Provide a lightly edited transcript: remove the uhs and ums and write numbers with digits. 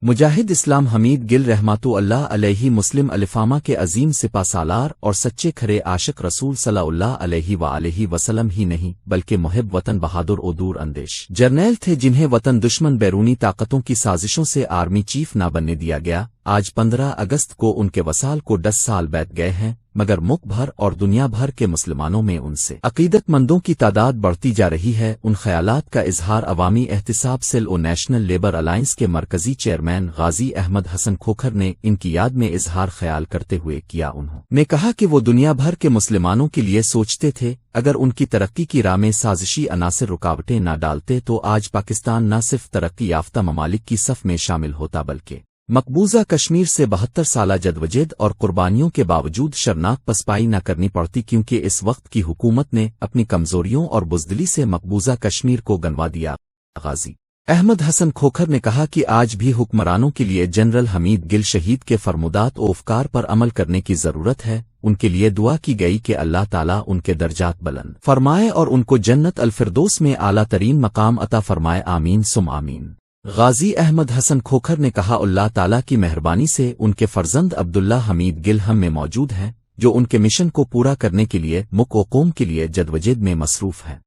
مجاہد اسلام حمید گل رحمۃ اللہ علیہ مسلم الفامہ کے عظیم سپہ سالار اور سچے کھرے عاشق رسول صلی اللہ علیہ وآلہ وسلم ہی نہیں بلکہ محب وطن بہادر و دور اندیش جرنیل تھے، جنہیں وطن دشمن بیرونی طاقتوں کی سازشوں سے آرمی چیف نہ بننے دیا گیا۔ آج 15 اگست کو ان کے وصال کو 10 سال بیت گئے ہیں، مگر ملک بھر اور دنیا بھر کے مسلمانوں میں ان سے عقیدت مندوں کی تعداد بڑھتی جا رہی ہے۔ ان خیالات کا اظہار عوامی احتساب سیل و نیشنل لیبر الائنس کے مرکزی چیئرمین غازی احمد حسن کھوکھر نے ان کی یاد میں اظہار خیال کرتے ہوئے کیا۔ انہوں نے کہا کہ وہ دنیا بھر کے مسلمانوں کے لیے سوچتے تھے، اگر ان کی ترقی کی راہ میں سازشی عناصر رکاوٹیں نہ ڈالتے تو آج پاکستان نہ صرف ترقی یافتہ ممالک کی صف میں شامل ہوتا بلکہ مقبوضہ کشمیر سے 72 سالہ جدوجہد اور قربانیوں کے باوجود شرمناک پسپائی نہ کرنی پڑتی، کیونکہ اس وقت کی حکومت نے اپنی کمزوریوں اور بزدلی سے مقبوضہ کشمیر کو گنوا دیا۔ غازی احمد حسن کھوکھر نے کہا کہ آج بھی حکمرانوں کے لیے جنرل حمید گل شہید کے فرمودات و افکار پر عمل کرنے کی ضرورت ہے۔ ان کے لیے دعا کی گئی کہ اللہ تعالیٰ ان کے درجات بلند فرمائے اور ان کو جنت الفردوس میں اعلیٰ ترین مقام عطا فرمائے، آمین ثم آمین۔ غازی احمد حسن کھوکھر نے کہا، اللہ تعالیٰ کی مہربانی سے ان کے فرزند عبداللہ حمید گل ہم میں موجود ہیں، جو ان کے مشن کو پورا کرنے کے لیے ملک و قوم کے لیے جدوجہد میں مصروف ہیں۔